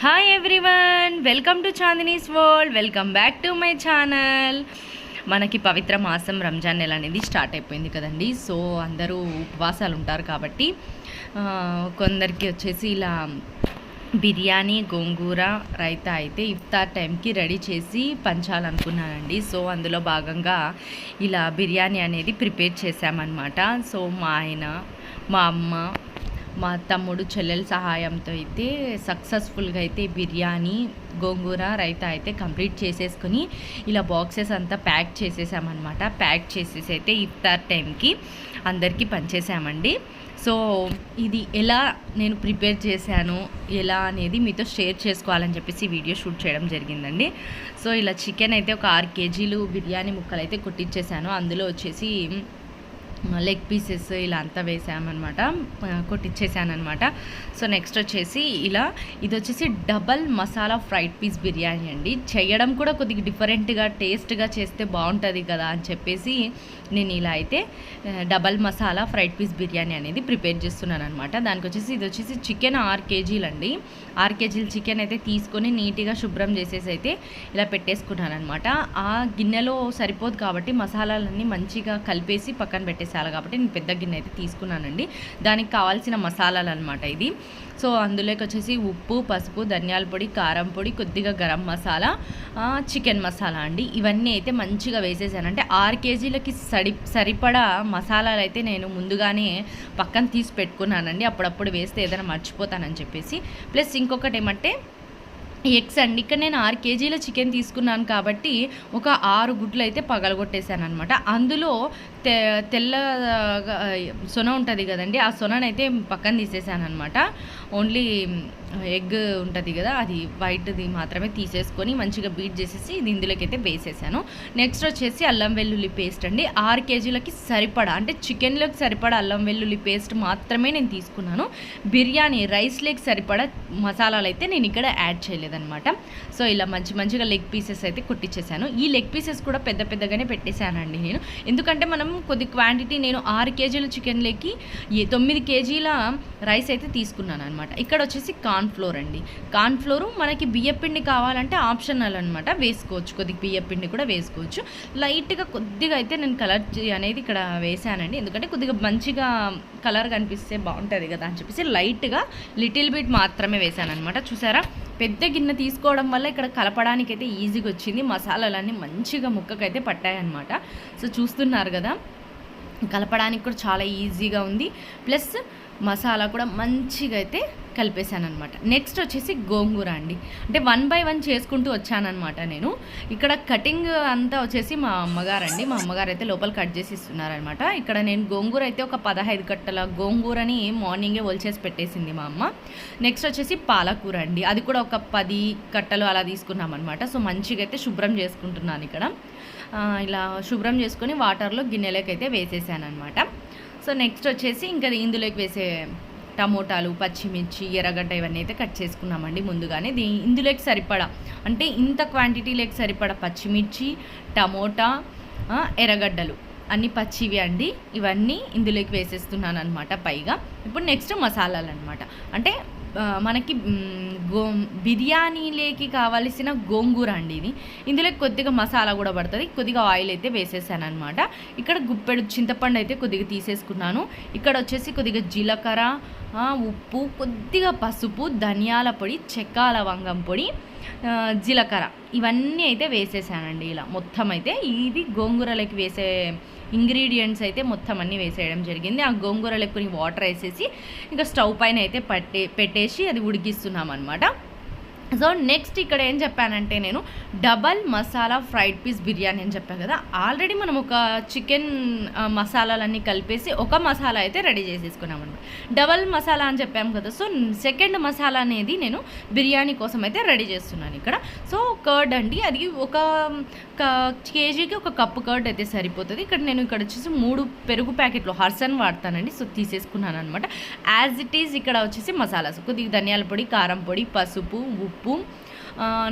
Hi everyone, welcome to Chandini's world. Welcome back to my channel. మనకి పవిత్ర మాసం రంజాన్ నెల అనేది స్టార్ట్ అయిపోయింది కదండి. సో అందరూ ఉపవాసాలు ఉంటారు కాబట్టి కొందరికి వచ్చేసి ఇలా బిర్యానీ గోంగూర రైతా అయితే ఇఫ్తార్ టైంకి రెడీ చేసి పంచాలనుకున్నానండి. సో అందులో భాగంగా ఇలా బిర్యానీ అనేది ప్రిపేర్ చేశామన్నమాట. సో మా ఆయన, మా అమ్మ, మా తమ్ముడు, చెల్లెల సహాయంతో అయితే సక్సెస్ఫుల్గా అయితే బిర్యానీ గోంగూర రైతా అయితే కంప్లీట్ చేసేసుకొని ఇలా బాక్సెస్ అంతా ప్యాక్ చేసేసామన్నమాట. ప్యాక్ చేసేసి అయితే ఇఫ్తార్ టైంకి అందరికీ పంచేసామండి. సో ఇది ఎలా నేను ప్రిపేర్ చేశాను, ఎలా అనేది మీతో షేర్ చేసుకోవాలని చెప్పేసి వీడియో షూట్ చేయడం జరిగిందండి. సో ఇలా చికెన్ అయితే ఒక 6 కేజీలు బిర్యానీ ముక్కలు అయితే కొట్టించేసాను. అందులో వచ్చేసి లెగ్ పీసెస్ ఇలా అంతా వేసామన్నమాట, కొట్టించేసానమాట. సో నెక్స్ట్ వచ్చేసి ఇది వచ్చేసి double masala fried piece biryani అండి. చేయడం కూడా కొద్దిగా డిఫరెంట్గా టేస్ట్గా చేస్తే బాగుంటుంది కదా అని చెప్పేసి నేను ఇలా అయితే double masala fried piece biryani అనేది ప్రిపేర్ చేస్తున్నాను అనమాట. దానికి వచ్చేసి ఇది వచ్చేసి చికెన్ 6 కేజీలు అండి. 6 కేజీలు చికెన్ అయితే తీసుకొని నీట్గా శుభ్రం చేసేసి అయితే ఇలా పెట్టేసుకున్నాను అనమాట. ఆ గిన్నెలో సరిపోదు కాబట్టి మసాలాలన్నీ మంచిగా కలిపేసి పక్కన పెట్టేసాలి కాబట్టి నేను పెద్ద గిన్నె అయితే తీసుకున్నానండి. దానికి కావాల్సిన మసాలాలు అనమాట ఇది. సో అందులోకి వచ్చేసి ఉప్పు, పసుపు, ధనియాల పొడి, కారం పొడి, కొద్దిగా గరం మసాలా, చికెన్ మసాలా అండి. ఇవన్నీ అయితే మంచిగా వేసేసాను. అంటే 6 కేజీలకి సరిపడా మసాలాలు అయితే నేను ముందుగానే పక్కన తీసి పెట్టుకున్నానండి. అప్పుడప్పుడు వేస్తే ఏదైనా మర్చిపోతానని చెప్పేసి. ప్లస్ ఇంకొకటి ఏమంటే ఎగ్స్ అండి. ఇక్కడ నేను 6 కేజీల చికెన్ తీసుకున్నాను కాబట్టి ఒక 6 గుడ్లు అయితే పగలగొట్టేశాను అనమాట. అందులో తెల్ల సొన ఉంటుంది కదండి, ఆ సొననైతే పక్కన తీసేసాను అనమాట. ఓన్లీ ఎగ్ ఉంటుంది కదా, అది వైట్ది మాత్రమే తీసేసుకొని మంచిగా బీట్ చేసేసి ఇది ఇందులోకి అయితే వేసేసాను. నెక్స్ట్ వచ్చేసి అల్లం వెల్లుల్లి పేస్ట్ అండి. 6 కేజీలకి సరిపడా, అంటే చికెన్లోకి సరిపడా అల్లం వెల్లుల్లి పేస్ట్ మాత్రమే నేను తీసుకున్నాను. బిర్యానీ రైస్లోకి సరిపడా మసాలాలు అయితే నేను ఇక్కడ యాడ్ చేయలేదన్నమాట. సో ఇలా మంచిగా లెగ్ పీసెస్ అయితే కొట్టించేసాను. ఈ లెగ్ పీసెస్ కూడా పెద్దగానే పెట్టేశానండి నేను. ఎందుకంటే మనం కొద్ది క్వాంటిటీ, నేను 6 కేజీల చికెన్లోకి 9 కేజీల రైస్ అయితే తీసుకున్నాను అనమాట. ఇక్కడ వచ్చేసి కార్న్ఫ్లోర్ అండి. కార్న్ఫ్లోర్ మనకి బియ్యపిండి కావాలంటే ఆప్షనల్ అనమాట, వేసుకోవచ్చు. కొద్దిగా బియ్యపిండి కూడా వేసుకోవచ్చు. లైట్గా కొద్దిగా అయితే నేను కలర్ అనేది ఇక్కడ వేసానండి. ఎందుకంటే కొద్దిగా మంచిగా కలర్ కనిపిస్తే బాగుంటుంది కదా అని చెప్పేసి లైట్గా లిటిల్ బిట్ మాత్రమే వేసాను అనమాట. చూసారా, పెద్ద గిన్నె తీసుకోవడం వల్ల ఇక్కడ కలపడానికి అయితే ఈజీగా వచ్చింది. మసాలాలన్నీ మంచిగా ముక్కకైతే పట్టాయన్నమాట. సో చూస్తున్నారు కదా, కలపడానికి కూడా చాలా ఈజీగా ఉంది. ప్లస్ మసాలా కూడా మంచిగా అయితే కలిపేశాను అనమాట. నెక్స్ట్ వచ్చేసి గోంగూర అండి. అంటే 1 by 1 చేసుకుంటూ వచ్చానమాట నేను. ఇక్కడ కటింగ్ అంతా వచ్చేసి మా అమ్మగారండి. మా అమ్మగారు అయితే లోపల కట్ చేసి ఇస్తున్నారనమాట. ఇక్కడ నేను గోంగూర అయితే ఒక 15 కట్టల గోంగూరని మార్నింగే ఒలిచేసి పెట్టేసింది మా అమ్మ. నెక్స్ట్ వచ్చేసి పాలకూర అండి. అది కూడా ఒక 10 కట్టలు అలా తీసుకున్నాం అనమాట. సో మంచిగా అయితే శుభ్రం చేసుకుంటున్నాను ఇక్కడ. ఇలా శుభ్రం చేసుకొని వాటర్లో గిన్నెలోకి అయితే వేసేసాను అనమాట. సో నెక్స్ట్ వచ్చేసి ఇంకా ఇందులోకి వేసే టమోటాలు, పచ్చిమిర్చి, ఎర్రగడ్డ ఇవన్నీ అయితే కట్ చేసుకున్నామండి ముందుగానే. ఇందులోకి సరిపడా, అంటే ఇంత క్వాంటిటీలోకి సరిపడా పచ్చిమిర్చి, టమోటా, ఎర్రగడ్డలు అన్నీ పచ్చివి అండి. ఇవన్నీ ఇందులోకి వేసేస్తున్నాను అనమాట. పైగా ఇప్పుడు నెక్స్ట్ మసాలాలు అనమాట. అంటే మనకి బిర్యానీలోకి కావాల్సిన గోంగూర అండి ఇది. ఇందులో కొద్దిగా మసాలా కూడా పడుతుంది. కొద్దిగా ఆయిల్ అయితే వేసేసాను అనమాట. ఇక్కడ గుప్పెడు చింతపండు అయితే కొద్దిగా తీసేసుకున్నాను. ఇక్కడ వచ్చేసి కొద్దిగా జీలకర్ర, ఉప్పు, కొద్దిగా పసుపు, ధనియాల పొడి, చెక్క లవంగం పొడి, జీలకర్ర ఇవన్నీ అయితే వేసేసానండి. ఇలా మొత్తం అయితే ఇది గోంగూరలోకి వేసే ఇంగ్రీడియంట్స్ అయితే మొత్తం అన్నీ వేసేయడం జరిగింది. ఆ గోంగూరలోకి కొన్ని వాటర్ వేసేసి ఇంకా స్టవ్ పైన అయితే పెట్టేసి అది ఉడికిస్తున్నాం అనమాట. సో నెక్స్ట్ ఇక్కడ ఏం చెప్పానంటే నేను double masala fried piece biryani అని చెప్పాను కదా. ఆల్రెడీ మనం ఒక చికెన్ మసాలాలన్నీ కలిపేసి ఒక మసాలా అయితే రెడీ చేసేసుకున్నాం అనమాట. డబల్ మసాలా అని చెప్పాము కదా. సో సెకండ్ మసాలా అనేది నేను బిర్యానీ కోసం అయితే రెడీ చేస్తున్నాను ఇక్కడ. సో కర్డ్ అండి, అది ఒక కేజీకి ఒక కప్పు కర్డ్ అయితే సరిపోతుంది. ఇక్కడ వచ్చేసి 3 పెరుగు ప్యాకెట్లు హర్సన్ వాడతానండి. సో తీసేసుకున్నాను అనమాట. యాజ్ ఇట్ ఈజ్ ఇక్కడ వచ్చేసి మసాలాస్ కొద్దిగా ధనియాల పొడి, కారం పొడి, పసుపు, ఉప్పు,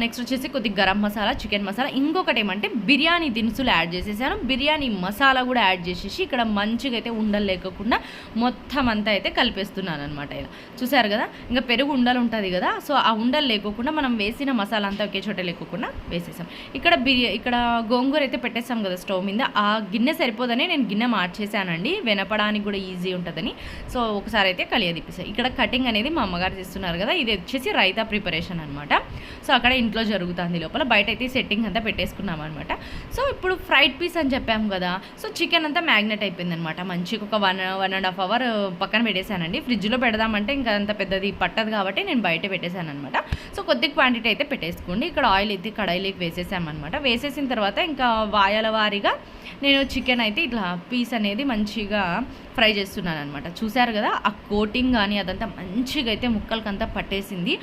నెక్స్ట్ వచ్చేసి కొద్దిగా గరం మసాలా, చికెన్ మసాలా, ఇంకొకటి ఏమంటే బిర్యానీ దినుసులు యాడ్ చేసేసాను. బిర్యానీ మసాలా కూడా యాడ్ చేసేసి ఇక్కడ మంచిగా అయితే ఉండలు లేకుండా మొత్తం అంతా అయితే కలిపేస్తున్నాను అనమాట. ఇలా చూసారు కదా, ఇంకా పెరుగు ఉండలు ఉంటుంది కదా, సో ఆ ఉండలు లేకోకుండా మనం వేసిన మసాలా అంతా ఒకే చోట లేకోకుండా వేసేసాం. ఇక్కడ గోంగూర అయితే పెట్టేసాం కదా స్టవ్ మీద, ఆ గిన్నె సరిపోదని నేను గిన్నె మార్చేసానండి, వెనపడానికి కూడా ఈజీ ఉంటుందని. సో ఒకసారి అయితే కలియదిప్పేసాను. ఇక్కడ కటింగ్ అనేది మా అమ్మగారు చేస్తున్నారు కదా, ఇది వచ్చేసి రైతా ప్రిపరేషన్ అనమాట. సో అక్కడ ఇంట్లో జరుగుతుంది, లోపల బయట అయితే సెట్టింగ్ అంతా పెట్టేసుకున్నాం అనమాట. సో ఇప్పుడు ఫ్రైడ్ పీస్ అని చెప్పాము కదా, సో చికెన్ అంతా మ్యాగ్నెట్ అయిపోయింది అనమాట. మంచిగా ఒక 1.5 అవర్ పక్కన పెట్టేశానండి. ఫ్రిడ్జ్లో పెడదామంటే ఇంకా అంత పెద్దది పట్టదు కాబట్టి నేను బయట పెట్టేశాను అనమాట. సో కొద్ది క్వాంటిటీ అయితే పెట్టేసుకోండి. ఇక్కడ ఆయిల్ అయితే కడాయిలోకి వేసేసామన్నమాట. వేసేసిన తర్వాత ఇంకా వాయాల వారీగా నేను చికెన్ అయితే ఇట్లా పీస్ అనేది మంచిగా ఫ్రై చేస్తున్నాను అనమాట. చూసారు కదా, ఆ కోటింగ్ కానీ అదంతా మంచిగా అయితే ముక్కలకంతా పట్టేసింది.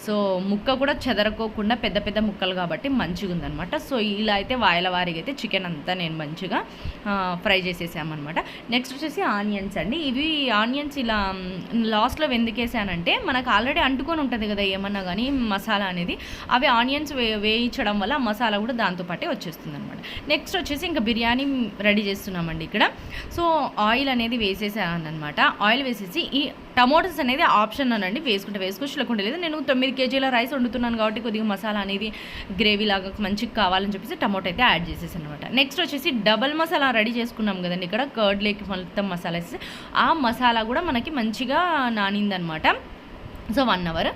సో ముక్క కూడా చెదరకోకుండా పెద్ద పెద్ద ముక్కలు కాబట్టి మంచిగా ఉందనమాట. సో ఇలా అయితే వాయిల వారిగా అయితే చికెన్ అంతా నేను మంచిగా ఫ్రై చేసేసామన్నమాట. నెక్స్ట్ వచ్చేసి ఆనియన్స్ అండి. ఇవి ఆనియన్స్ ఇలా లాస్ట్లో ఎందుకేసానంటే మనకు ఆల్రెడీ అంటుకొని ఉంటుంది కదా ఏమన్నా కానీ మసాలా అనేది, అవి ఆనియన్స్ వేయించడం వల్ల ఆ మసాలా కూడా దాంతోపాటే వచ్చేస్తుంది అనమాట. నెక్స్ట్ వచ్చేసి ఇంకా బిర్యానీ రెడీ చేస్తున్నామండి ఇక్కడ. సో ఆయిల్ అనేది వేసేసాను అనమాట. ఆయిల్ వేసేసి ఈ టమోటాస్ అనేది ఆప్షన్ అనండి, వేసుకోవచ్చు లేకుంటే లేదు. నేను 9 kgల రైస్ వండుతున్నాను కాబట్టి కొద్దిగా మసాలా అనేది గ్రేవీ లాగా మంచిగా కావాలని చెప్పేసి టమోటా అయితే యాడ్ చేసేసాను అనమాట. నెక్స్ట్ వచ్చేసి డబల్ మసాలా రెడీ చేసుకున్నాం కదండి, ఇక్కడ కర్డ్ లేకి మొత్తం మసాలా వేసి ఆ మసాలా కూడా మనకి మంచిగా నానిందనమాట. సో 1 అవర్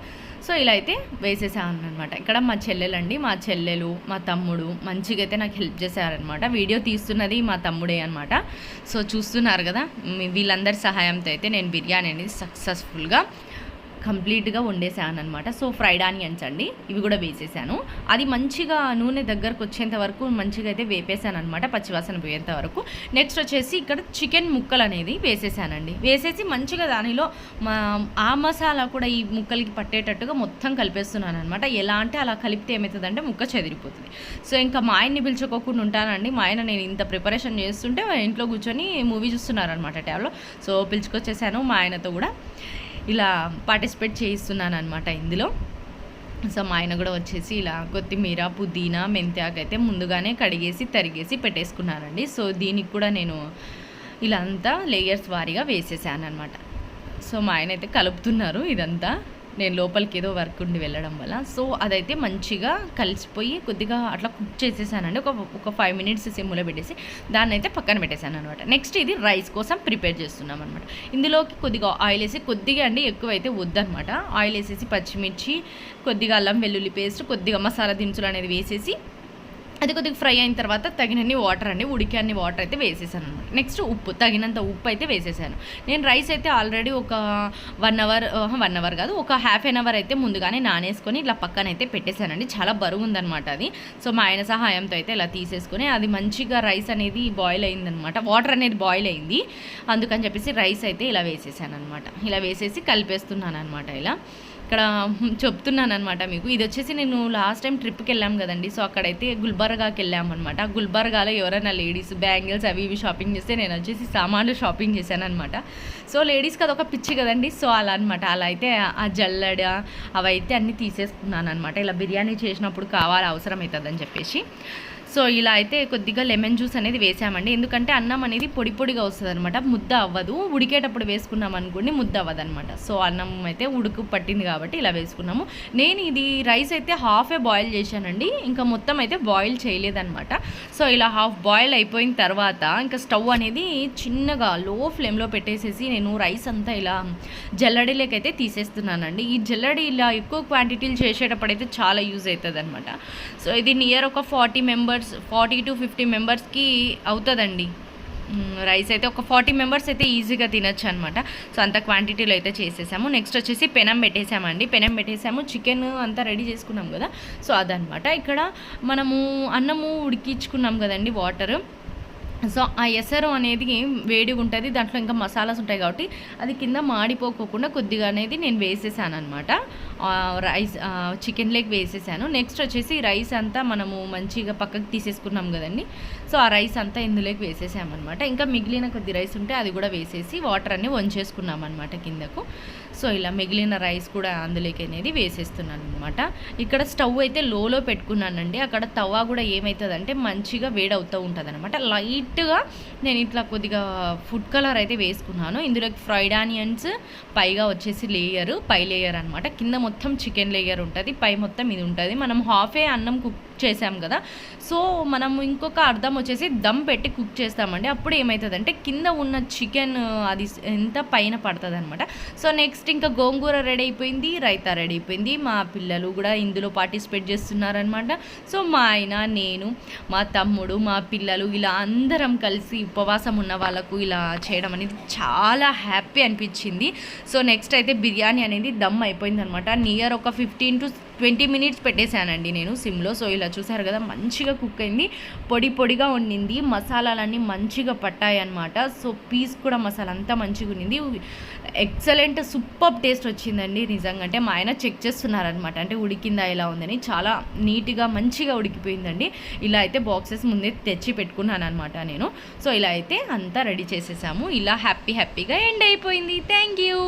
సో ఇలా అయితే వేసేసాను అనమాట. ఇక్కడ మా చెల్లెలండి, మా చెల్లెలు మా తమ్ముడు మంచిగా అయితే నాకు హెల్ప్ చేశారనమాట. వీడియో తీస్తున్నది మా తమ్ముడే అనమాట. సో చూస్తున్నారు కదా, వీళ్ళందరి సహాయంతో అయితే నేను బిర్యానీ అనేది సక్సెస్ఫుల్గా కంప్లీట్గా వండేసాను అనమాట. సో ఫ్రైడ్ ఆనియన్స్ అండి, ఇవి కూడా వేసేసాను. అది మంచిగా నూనె దగ్గరకు వచ్చేంత వరకు మంచిగా అయితే వేపేసాను అనమాట, పచ్చివాసన పోయేంత వరకు. నెక్స్ట్ వచ్చేసి ఇక్కడ చికెన్ ముక్కలు అనేది వేసేసానండి. వేసేసి మంచిగా దానిలో ఆ మసాలా కూడా ఈ ముక్కలకి పట్టేటట్టుగా మొత్తం కలిపేస్తున్నాను అనమాట. ఎలా అంటే అలా కలిపితే ఏమవుతుందంటే ముక్క చెదిరిపోతుంది. సో ఇంకా మా ఆయన్ని పిలుచుకోకుండా ఉంటానండి. మా ఆయన నేను ఇంత ప్రిపరేషన్ చేస్తుంటే ఇంట్లో కూర్చొని మూవీ చూస్తున్నారనమాట ట్యాబ్లో. సో పిలుచుకొచ్చేసాను, మా ఆయనతో కూడా ఇలా పార్టిసిపేట్ చేయిస్తున్నాను అనమాట ఇందులో. సో మా ఆయన కూడా వచ్చేసి ఇలా కొత్తిమీర, పుదీనా, మెంతాకు అయితే ముందుగానే కడిగేసి తరిగేసి పెట్టేసుకున్నానండి. సో దీనికి కూడా నేను ఇలా అంతా లేయర్స్ వారీగా వేసేసాను అనమాట. సో మా ఆయన అయితే కలుపుతున్నారు ఇదంతా, నేను లోపలికి ఏదో వర్క్ ఉండి వెళ్ళడం వల్ల. సో అదైతే మంచిగా కలిసిపోయి కొద్దిగా అట్లా కుక్ చేసేసానండి. ఒక 5 minutes సిమ్లో పెట్టేసి దాన్ని అయితే పక్కన పెట్టేశాను అనమాట. నెక్స్ట్ ఇది రైస్ కోసం ప్రిపేర్ చేస్తున్నాం అనమాట. ఇందులోకి కొద్దిగా ఆయిల్ వేసి, కొద్దిగా అండి ఎక్కువైతే వద్దనమాట, ఆయిల్ వేసేసి పచ్చిమిర్చి, కొద్దిగా అల్లం వెల్లుల్లి పేస్ట్, కొద్దిగా మసాలా దినుసులు అనేది వేసేసి అది కొద్దిగా ఫ్రై అయిన తర్వాత తగినన్ని వాటర్ అండి, ఉడికి అన్ని వాటర్ అయితే వేసేసాను అనమాట. నెక్స్ట్ ఉప్పు, తగినంత ఉప్పు అయితే వేసేసాను. నేను రైస్ అయితే ఆల్రెడీ ఒక 1 అవర్ కాదు, ఒక ½ an hour అయితే ముందుగానే నానేసుకొని ఇలా పక్కన అయితే పెట్టేశానండి. చాలా బరువు ఉందనమాట అది. సో మా ఆయన సహాయంతో అయితే ఇలా తీసేసుకొని అది మంచిగా రైస్ అనేది బాయిల్ అయిందనమాట, వాటర్ అనేది బాయిల్ అయింది. అందుకని చెప్పేసి రైస్ అయితే ఇలా వేసేసాను అనమాట. ఇలా వేసేసి కలిపేస్తున్నాను అనమాట. ఇలా ఇక్కడ చెప్తున్నాను అనమాట మీకు. ఇది వచ్చేసి నేను లాస్ట్ టైం ట్రిప్కి వెళ్ళాం కదండి, సో అక్కడైతే గుల్బర్గాకి వెళ్ళామన్నమాట. గుల్బర్గాలో ఎవరైనా లేడీస్ బ్యాంగిల్స్ అవి ఇవి షాపింగ్ చేస్తే నేను వచ్చేసి సామాన్లు షాపింగ్ చేశాను అనమాట. సో లేడీస్కి అదొక పిచ్చి కదండి, సో అలా అనమాట. అలా అయితే ఆ జల్లెడ అవైతే అన్నీ తీసేసుకున్నాను అనమాట. ఇలా బిర్యానీ చేసినప్పుడు కావాలి, అవసరం అవుతుందని చెప్పేసి. సో ఇలా అయితే కొద్దిగా లెమన్ జ్యూస్ అనేది వేసామండి, ఎందుకంటే అన్నం అనేది పొడి పొడిగా వస్తుంది అనమాట, ముద్ద అవ్వదు. ఉడికేటప్పుడు వేసుకున్నాం అనుకోండి ముద్ద అవ్వదు అనమాట. సో అన్నం అయితే ఉడుకు పట్టింది కాబట్టి ఇలా వేసుకున్నాము. నేను ఇది రైస్ అయితే హాఫే బాయిల్ చేశానండి, ఇంకా మొత్తం అయితే బాయిల్ చేయలేదన్నమాట. సో ఇలా హాఫ్ బాయిల్ అయిపోయిన తర్వాత ఇంకా స్టవ్ అనేది చిన్నగా లో ఫ్లేమ్లో పెట్టేసేసి నేను రైస్ అంతా ఇలా జల్లడిలోకైతే తీసేస్తున్నానండి. ఈ జల్లడి ఇలా ఎక్కువ క్వాంటిటీలు చేసేటప్పుడైతే చాలా యూజ్ అవుతుంది అనమాట. సో ఇది నియర్ ఒక 40 to 50 మెంబర్స్కి అవుతుందండి రైస్ అయితే. ఒక 40 మెంబర్స్ అయితే ఈజీగా తినచ్చు అనమాట. సో అంత క్వాంటిటీలో అయితే చేసేసాము. నెక్స్ట్ వచ్చేసి పెనం పెట్టేసామండి, పెనం పెట్టేసాము. చికెన్ అంతా రెడీ చేసుకున్నాం కదా, సో అదనమాట. ఇక్కడ మనము అన్నము ఉడికించుకున్నాం కదండి వాటర్, సో ఆ ఎసరు అనేది వేడిగా ఉంటుంది, దాంట్లో ఇంకా మసాలాస్ ఉంటాయి కాబట్టి అది కింద మాడిపోకోకుండా కొద్దిగా అనేది నేను వేసేసాను అనమాట. రైస్ చికెన్ లెగ్ వేసేసాను. నెక్స్ట్ వచ్చేసి రైస్ అంతా మనము మంచిగా పక్కకు తీసేసుకున్నాం కదండి. సో ఆ రైస్ అంతా ఇందులోకి వేసేసామన్నమాట. ఇంకా మిగిలిన కొద్ది రైస్ ఉంటే అది కూడా వేసేసి వాటర్ అన్నీ వంచేసుకున్నాం అనమాట కిందకు. సో ఇలా మిగిలిన రైస్ కూడా అందులోకి అనేది వేసేస్తున్నాను అనమాట. ఇక్కడ స్టవ్ అయితే లోలో పెట్టుకున్నానండి. అక్కడ తవా కూడా ఏమవుతుందంటే మంచిగా వేడవుతూ ఉంటుంది అనమాట. లైట్గా నేను ఇట్లా కొద్దిగా ఫుడ్ కలర్ అయితే వేసుకున్నాను. ఇందులోకి ఫ్రైడ్ ఆనియన్స్, పైగా వచ్చేసి పై లేయర్ అనమాట. కింద మొత్తం చికెన్ లేయర్ ఉంటుంది, పై మొత్తం ఇది ఉంటుంది. మనం హాఫే అన్నం కుక్ చేసాం కదా, సో మనం ఇంకొక అర్థం వచ్చేసి దమ్ పెట్టి కుక్ చేస్తామండి. అప్పుడు ఏమవుతుందంటే కింద ఉన్న చికెన్ అది ఎంత పైన పడుతుంది అనమాట. సో నెక్స్ట్ ఇంకా గోంగూర రెడీ అయిపోయింది, రైతా రెడీ అయిపోయింది. మా పిల్లలు కూడా ఇందులో పార్టిసిపేట్ చేస్తున్నారనమాట. సో మా ఆయన, నేను, మా తమ్ముడు, మా పిల్లలు ఇలా అందరం కలిసి ఉపవాసం ఉన్న వాళ్ళకు ఇలా చేయడం అనేది చాలా హ్యాపీ అనిపించింది. సో నెక్స్ట్ అయితే బిర్యానీ అనేది దమ్ అయిపోయింది అనమాట. నియర్ ఒక 15 to 20 minutes పెట్టేశానండి నేను సిమ్లో. సో ఇలా చూసారు కదా, మంచిగా కుక్ అయింది, పొడి పొడిగా ఉండింది, మసాలాలన్నీ మంచిగా పట్టాయి అనమాట. సో పీస్ కూడా మసాలా అంతా మంచిగా ఉండింది. ఎక్సలెంట్ సూపర్ టేస్ట్ వచ్చిందండి నిజంగా. అంటే మా ఆయన చెక్ చేస్తున్నారనమాట, అంటే ఉడికిందా ఎలా ఉందని. చాలా నీట్గా మంచిగా ఉడికిపోయిందండి. ఇలా అయితే బాక్సెస్ ముందే తెచ్చి పెట్టుకున్నాను అనమాట నేను. సో ఇలా అయితే అంతా రెడీ చేసేసాము. ఇలా హ్యాపీగా ఎండ్ అయిపోయింది. Thank you.